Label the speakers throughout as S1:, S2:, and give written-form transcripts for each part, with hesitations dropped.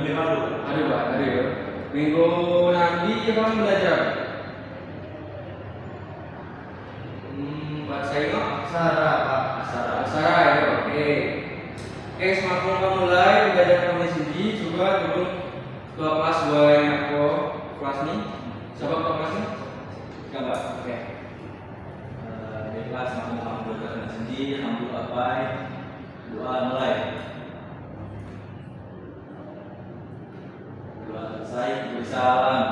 S1: minggu lalu.
S2: Ada Pak, ada ya. Minggu nanti kamu belajar. Bahasa Inggris
S1: Aksara Pak.
S2: Aksara ya, oke. Oke, semakin kamu mulai belajar kamu sendiri, coba turun ke kelas 2 yang aku kelas nih. Coba ke kelas nih.
S1: Gambar.
S2: Oke.
S1: Di kelas kamu belajar sendiri, ambil apa? Doa mulai. Doa selesai, beri salam.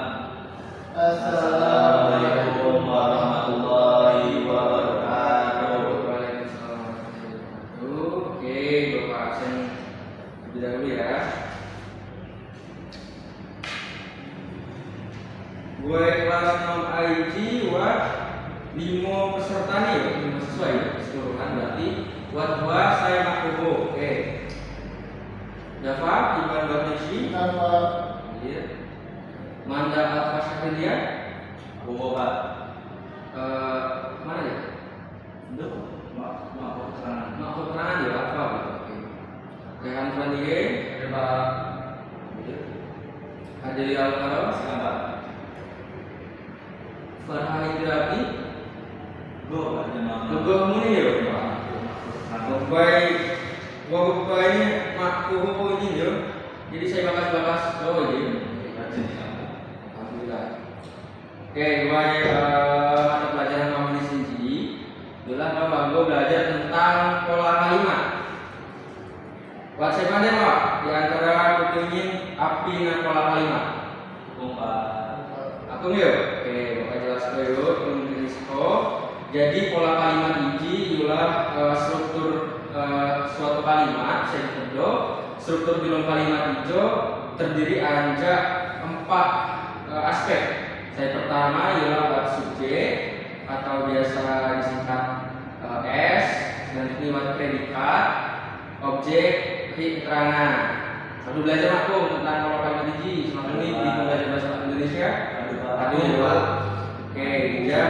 S1: Assalamualaikum warahmatullahi wabarakatuh.
S2: Waalaikumsalam warahmatullahi wabarakatuh. Oke, Bapak absen terlebih dahulu ya. Gue kelas 6 IT buat 5 peserta nih ya, 5 siswa ya, keseluruhan berarti buat gua saya Makubo. Oke. Java, Iban Barnesi, iya. Manda Alfa Syahridia,
S1: Bobo Pak.
S2: mana ya?
S1: Untuk maaf keterangan.
S2: Maaf keterangan ya, Alfa gitu. Oke. Rehan Fadlige,
S1: Ada Pak.
S2: Adeli Alvaro,
S1: Silakan Pak.
S2: Farha Indrati,
S1: Go ada nama.
S2: Gugah Muni ya, Pak. Gua ini Makubo ini ya. Jadi saya bakas-bakas doang ya. Alhamdulillah. Oke, gue mata pelajaran kamu di sini adalah bahwa gue belajar tentang pola kalimat. Buat siapa deh Pak? Di antara kepingin api dengan pola kalimat. Aku nih, oke, bapak jelas dulu kemudian Jadi pola kalimat ini ialah struktur suatu kalimat. Saya kedua, struktur bilang kalimat itu terdiri anja 4 aspek. Saya pertama ialah bab subjek atau biasa disingkat S, selanjutnya bab predikat, objek, keterangan. Lalu belajar aku tentang pola kalimat ini. Semakin ini di belajar bahasa Indonesia. Aduh ya. Oke, dia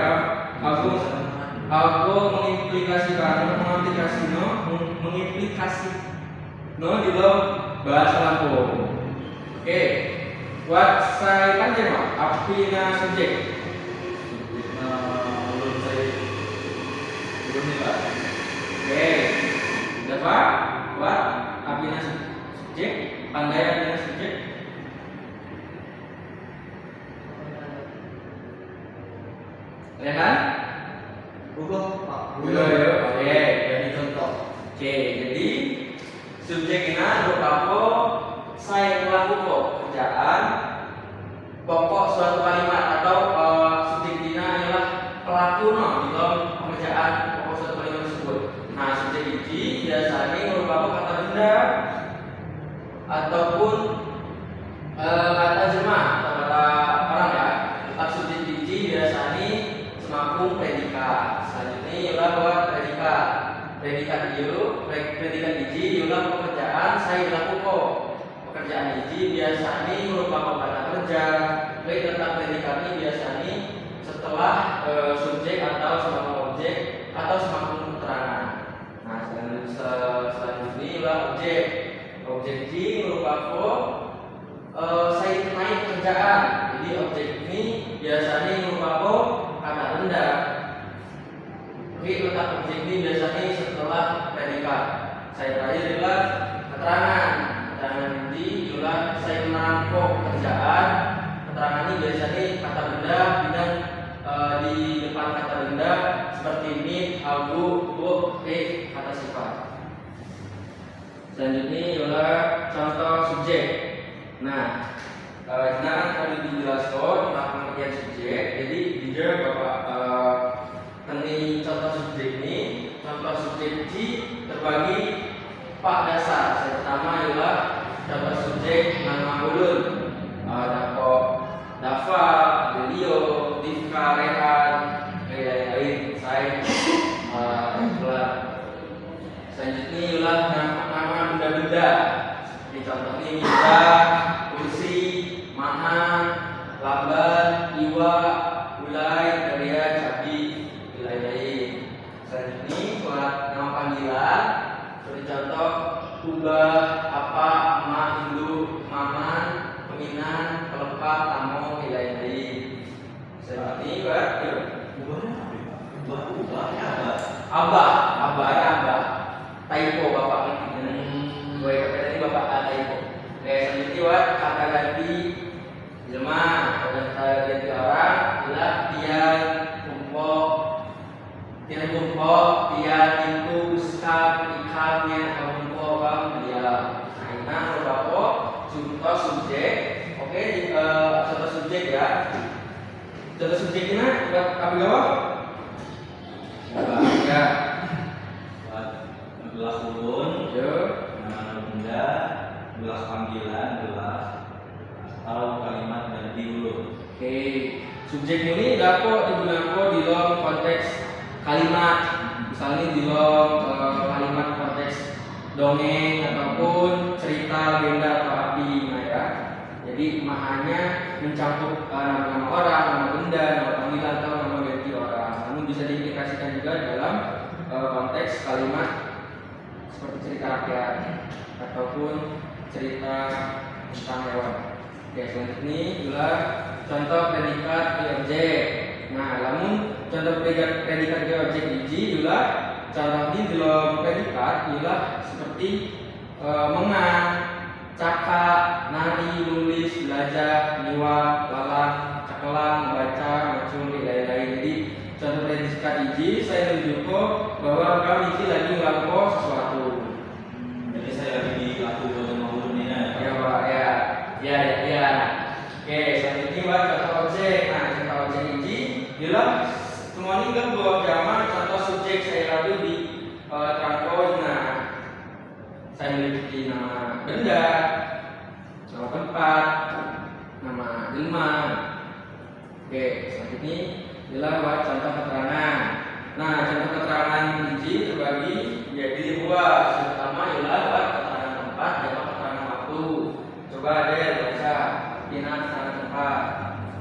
S2: aku mengimplikasikan di dalam bahasa Lampung. Oke, buat saya kan jema apina subjek.
S1: Belum saya belum nih Pak.
S2: Oke, dapat buat apina subjek, pandai apina subjek. Rehan?
S1: Google Pak.
S2: Google ya. Oke.
S1: Jadi contoh.
S2: Oke, jadi subjeknya berupa saya melakukan kerjaan pokok suatu kalimat atau subjeknya adalah pelaku di dalam pekerjaan pokok suatu kalimat tersebut. Nah, subjek ini biasanya merupakan kata benda ataupun kata jemaah atau kata orang ya. Tetap subjek ini biasanya semakung predikat. Selanjutnya ialah buat predikat. Predikat ini ialah pekerjaan saya lakukan. Pekerjaan ini biasanya merupakan kata kerja. Baik tentang predikat ini biasanya setelah subjek atau semakum objek atau semakum keterangan. Nah, selanjutnya ialah objek. Objek ini merupakan saya kenai pekerjaan. Jadi objek ini biasanya merupakan kata benda. Oke, letak objek ini biasanya setelah predikat. Saya terakhir adalah keterangan. Keterangan ini ialah saya menampok pekerjaan. Keterangan ini biasanya kata benda bidang di depan kata benda seperti ini, abu, bu, kata sifat. Selanjutnya ialah contoh subjek. Nah, tadi dijelaskan tentang pengertian subjek. Jadi dia Bapak ini contoh subjek ini. Contoh subjek ini terbagi 4 dasar. Yang pertama ialah contoh subjek nama ulun. Dafa, Delio, Divka, Rehan, lain-lain. Saya selanjutnya ialah nama benda-benda. Di contoh ini meja, kursi, mahan, lamban, iwa, ulai, karya, cabi, lain-lain. Selanjutnya buat nama panggilan. Seperti contoh kubah, apa, ma, induk, mama, tempat, tamo, lain-lain. Seperti buat
S1: Ubahnya apa ya? Ubahnya apa?
S2: abah ya abah. Typo bapak ngerti. Gue tadi bapak typo. Oke, selanjutnya buat kata ganti jelema, kata ganti orang adalah tian, kumpul, tian itu uskap, ikannya, kumpul, dia. Nah, beberapa contoh subjek. Oke, contoh subjek ya. Contoh subjeknya buat apa gawat? Ya.
S1: Gelas urun, nama benda, gelas panggilan, gelas atau kalimat ganti ulun.
S2: Oke, subjek ini dapat digunakan di dalam konteks kalimat, misalnya di dalam kalimat konteks dongeng ataupun cerita, legenda atau api, nah ya. Jadi maknanya mencakup nama orang, nama benda, nama panggilan atau nama ganti orang. Namun bisa diaplikasikan juga dalam konteks kalimat seperti cerita rakyat ataupun cerita tentang hewan. Oke, selanjutnya adalah contoh predikat di objek. Nah, namun contoh predikat di objek biji adalah contohnya di dalam predikat adalah seperti mengang, cakap, nari, nulis, belajar, niwa, lalang, cakelang, baca, macam lain-lain. Jadi contoh predikat biji saya tunjukkan bahwa kami ini lagi melakukan sesuatu.
S1: Jadi saya lagi di laku bodoh mahulun ini
S2: Ya Pak, ya. Oke, selanjutnya buat contoh objek. Nah, contoh objek ini bilang semua ini kan bahwa zaman contoh subjek saya lalu di terangkau. Nah, saya memiliki nama benda, nama tempat, nama jelma. Oke, selanjutnya bilang buat contoh keterangan. Nah, contoh keterangan ini terbagi menjadi dua. Yang pertama ialah buat keterangan tempat dan keterangan waktu. Coba ada yang baca keterangan tempat.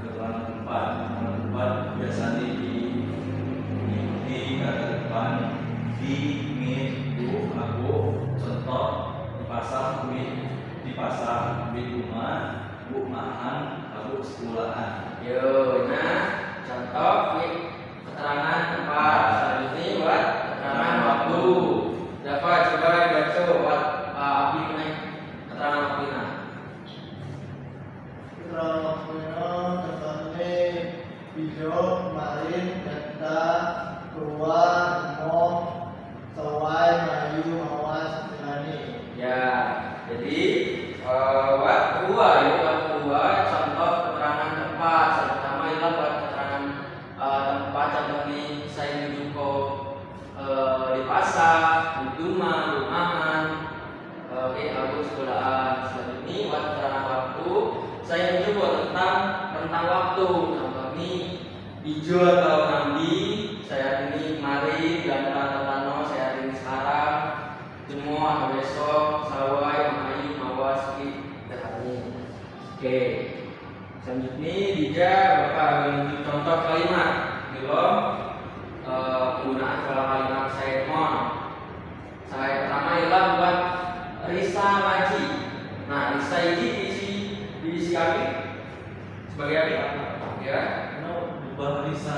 S1: keterangan tempat biasanya di kata depan di bu aku contoh di pasar rumah bu mahan aku sekolahan.
S2: Yo, nah contoh keterangan tempat. Selanjutnya buat keterangan waktu. Dapat coba dibaca buat api naik keterangan waktu.
S3: Keterangan waktunya contohnya video kemarin data keluar mau sewai mayu awas tirani.
S2: Ya, jadi buat dua contoh keterangan tempat. Yang pertama ialah buat keterangan tempat. Contoh ini saya menunjuk di pasar, di rumah, rumahan, aku sekolahan. Selanjutnya buat keterangan waktu, saya menunjuk tentang waktu. Contoh ini hijau atau nambi, saya ini kemarin, dan tano saya hari ini sekarang, jemu atau besok, sawai, mayu, mawas, hari. Oke, selanjutnya Dija bakal menunjuk contoh kalimat belum penggunaan kalimat saya mohon. Saya pertama ialah buat Risa Maji. Nah, Risa ini diisi kami sebagai apa? Ya.
S1: Ubah Risa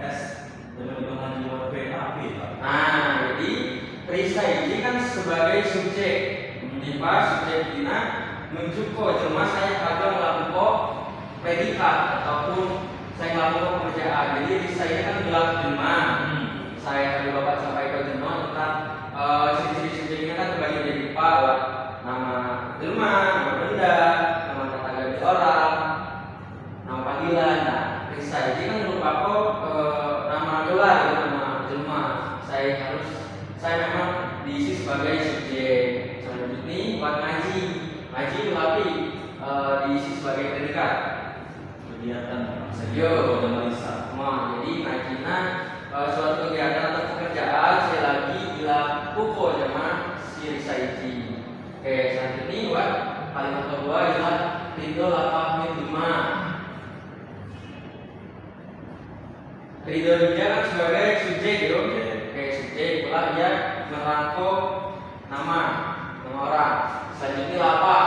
S1: S dengan dengan jiwa PAP.
S2: Nah, jadi Risa ini kan sebagai subjek. Tiba subjek ini menunjukkan cuma saya kadang melakukan predikat ataupun saya melakukan pekerjaan. Jadi Risa ini kan gelar jelma. Saya tadi bapak sampaikan jelma tentang ciri-ciri subjeknya kan terbagi menjadi empat. Nama jelma, nama benda, nama kata ganti orang, nama panggilan. Nah, Risa ini kan merupakan nama gelar, nama jelma. Saya memang diisi sebagai subjek. Selanjutnya buat ngaji melalui diisi sebagai predikat.
S1: Kegiatan
S2: Yo,
S1: dengan Risa.
S2: jadi ngajina suatu kegiatan atau pekerjaan saya lagi bila pukul zaman si Risa ini. Oke, selanjutnya buat kalimat kedua ialah ridho lapah minuma. Ridho dia kan sebagai subjek yo. Oke, subjek pula dia merangkul nama orang. Selanjutnya lapah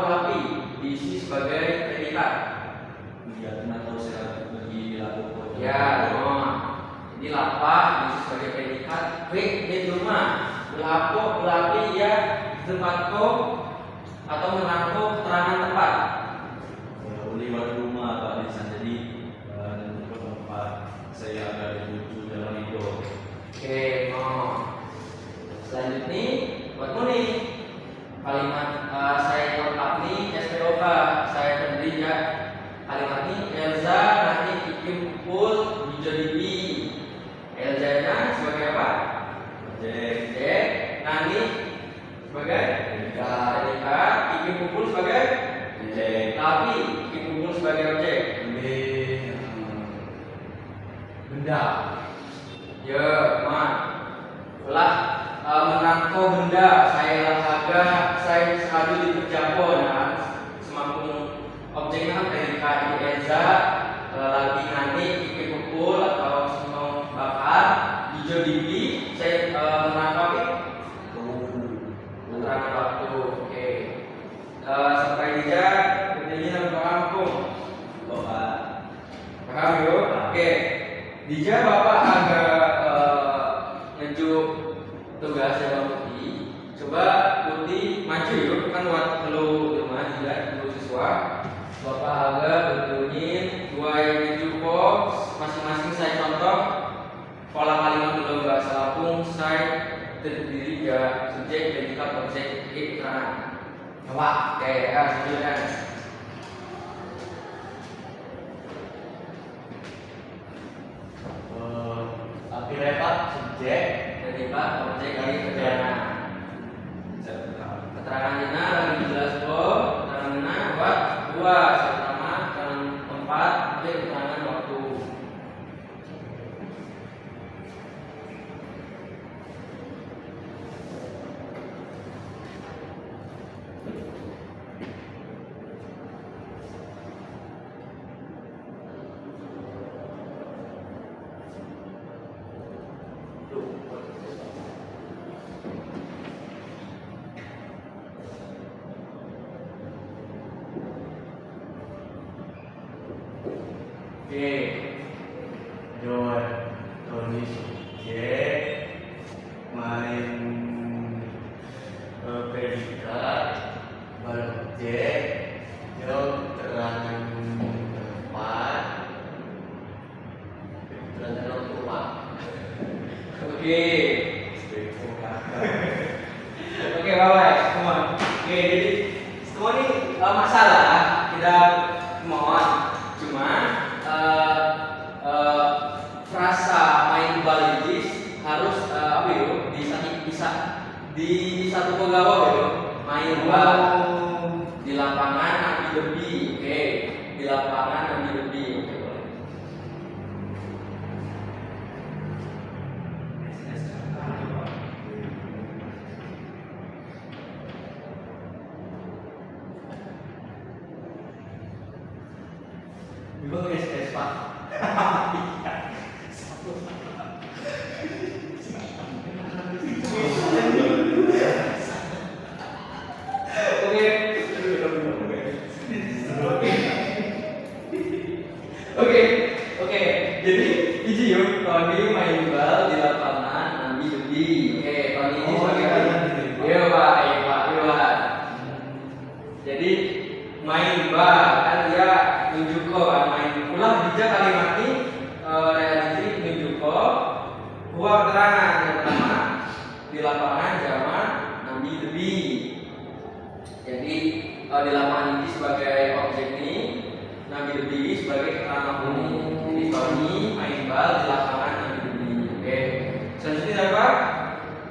S2: berapi diisi sebagai predikat. predikat.
S1: Iya, atau saya bagi laku.
S2: Ya, ini lapah bisa sebagai predikat. P di rumah. Belapo, belapi ya tempatku atau mengaku keterangan tempat.
S1: Lewat rumah Pak Lisan, jadi tempat saya ada di dalam itu.
S2: Oke, selanjutnya buatmu nih kalimat saya lengkap nih SPOK saya terdiri ya kalimat ini Elza nanti bikin kumpul hijau dipi. Elza nya sebagai apa? Objek. Nani sebagai predikat. Bikin kumpul sebagai
S1: Objek.
S2: tapi bikin kumpul sebagai objek.
S3: Benda.
S2: Ya, Ulah menangkau benda, saya olahraga, saya selalu di Perjapon. Nah, semakin objeknya kan predikat di Elza, lagi nanti bikin pukul atau senong bakar, hijau dipi, saya menangkap keterangan waktu. Oke. Sampai dia kemudian dalam kampung.
S1: Bapak.
S2: Paham yuk? Oke. Dija Bapak agak ngejuk tugas yang Putih. Coba Putih maju yuk, kan buat lu rumah juga dulu siswa. Bapak agak betulin dua yang ngejuk box masing-masing saya contoh pola kalimat dulu bahasa Lampung saya terdiri ya subjek predikat objek keterangan. Coba, oke, silakan.
S3: Tapi repot subjek.
S2: Predikat objek dari keterangan. Keterangan dina lagi jelas kok. Keterangan dina buat dua. Pertama keterangan tempat, objek keterangan waktu. Oke.
S3: Joy. Tony subjek. Main predikat. Objek. Yo keterangan tempat. Keterangan waktu.
S2: Oke. Oke, bye semua. Oke, jadi semua ini masalah tidak mohon. Cuma frasa main baligis harus apa yuk di satu pegawai yuk main bal di lapangan ambil lebih. Oke, di lapangan ambil lebih. Oke, boleh.
S3: Ibu guys, Pak.
S2: Oke. Jadi hiji yuk, Tony main bal di lapangan ambil lebih. Oke, Tony ini sebagai iya Pak. Jadi main bal kan dia nunjuk kok main ulah bija kalimat ini reality nunjuk kok dua keterangan yang pertama di lapangan zaman ambil lebih. Jadi di lapangan ini sebagai objek ini Nabi lebih sebagai keterangan ini. Jadi Tony main bal di lapangan Nabi lebih. Oke. Selanjutnya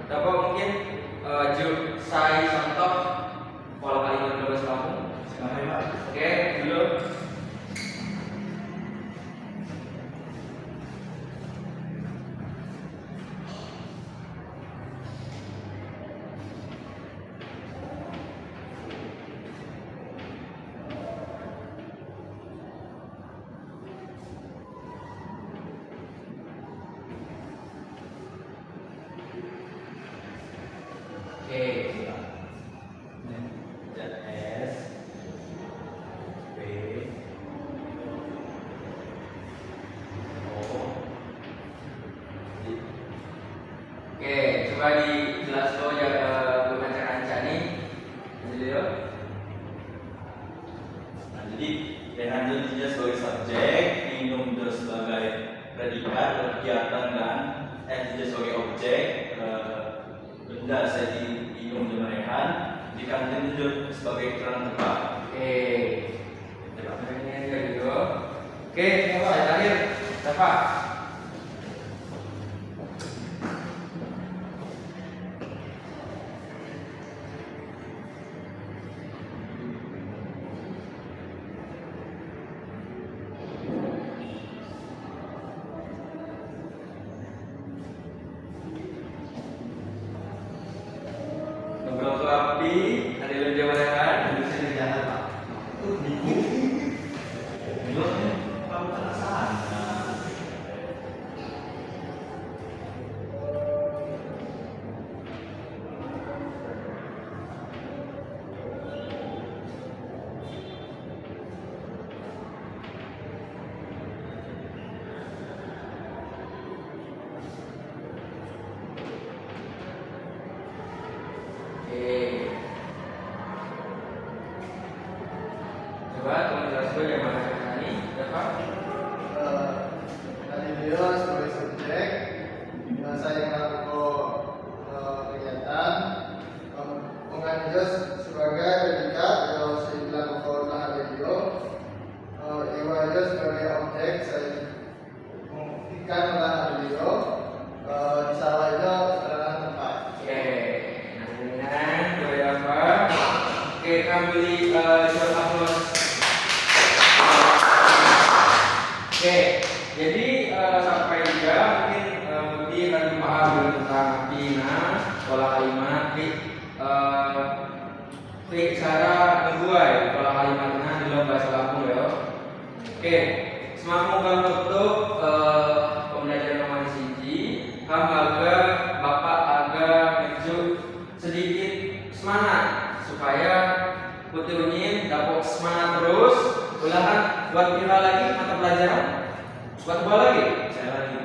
S2: dapat mungkin saya contoh pola kalimat bahasa Lampung. Oke, dulu.
S1: Jadi dengan dia sebagai subjek, minum dia sebagai predikat, kegiatan dan dia sebagai objek, benda saya minum di merehan, di kantin itu sebagai keterangan tempat.
S2: Oke. Ini aja gitu. Oke, saya terakhir. Siapa? Ngobrol api, ada yang lebih merehan, bisa dijalan Pak.
S1: Kamu terasa?
S2: Oke. Coba teman jelaskan yang mana ini, siapa?
S4: Tadi dia sebagai subjek, saya melakukan kegiatan, dia sebagai predikat, atau saya bilang lahan video, Iwa dia sebagai objek, saya membuktikan lahan video, di sawah itu keterangan tempat.
S2: Oke. Nah, coba apa? Oke, kami beli surat upload. Oke, jadi sampai juga mungkin Budi akan paham tentang pina, pola kalimat, cara membuat pola kalimatnya di dalam bahasa Lampung ya. Oke, semakin kami untuk pembelajaran nomor siji, hamba bapak agak menuju sedikit semangat supaya Putri dapat semangat terus. Ulangan buat kita lagi mata pelajaran. Buat gua lagi.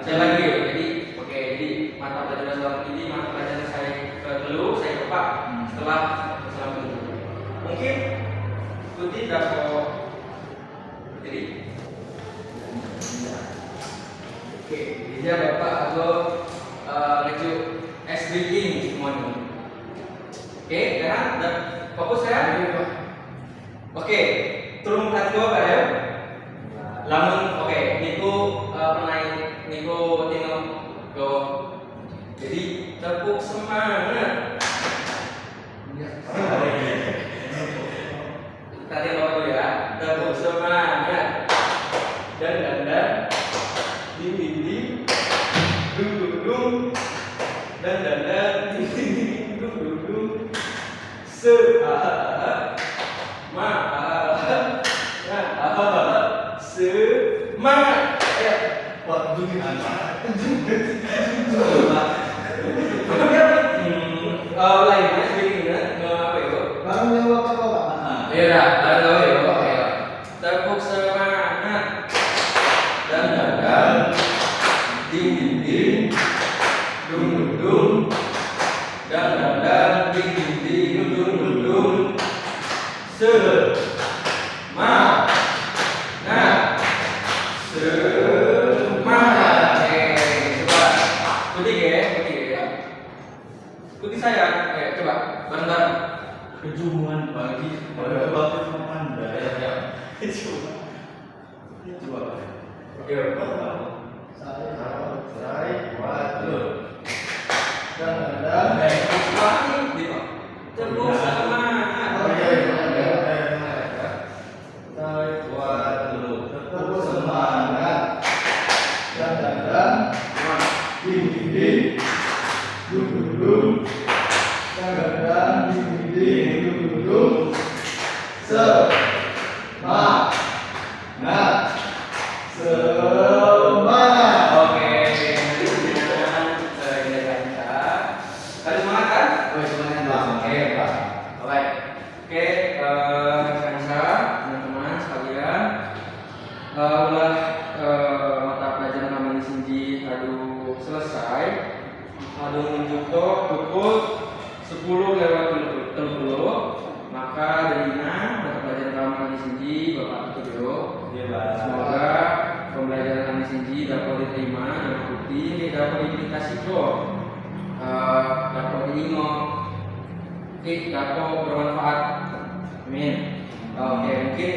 S2: Saya lagi. Jadi oke, jadi mata pelajaran dalam ini mata pelajaran saya dulu saya kepak setelah selama itu. Mungkin Putri dapat jadi oke, dia bapak atau menuju SBG semuanya. Oke, kan? Dan fokus ya. Oke, turun hati gua ya. Lamun oke, niku penaik niku tengok go. Jadi tepuk semangat. Tadi apa dulu ya? Tepuk semangat. Dan ding dung dan ding dung semangat.
S3: Buat dunia apa?
S2: Lainnya sedikitnya apa itu?
S4: Baru nyawa apa Pak?
S2: Ya, baru ya, oke. Tepuk semangat dan ding dung dan ding dung semangat. Ikuti saya, coba bareng-bareng.
S1: Kejumuan pagi pada waktu pandai. Coba.
S2: Yuk.
S4: Saya
S3: Waduh.
S4: dan
S2: Tepuk semangat.
S4: tepuk semangat dan ding dung dan ding dung semangat.
S2: Oke, Tadi semangat kan?
S4: Oh, semangat Pak.
S2: Oke, Pak. Alright. Oke, Kansa, teman-teman sekalian, ulah mata pelajaran namanya Sinji aduh selesai. Aduh menunjuk pukul 10:30, maka dari mata pelajaran namanya Sinji Bapak
S1: Pak.
S2: Semoga pembelajaran Anda sendiri dapat diterima, diikuti, dapat diaplikasikan, dapat diingat, dapat bermanfaat. Amin. Oke, mungkin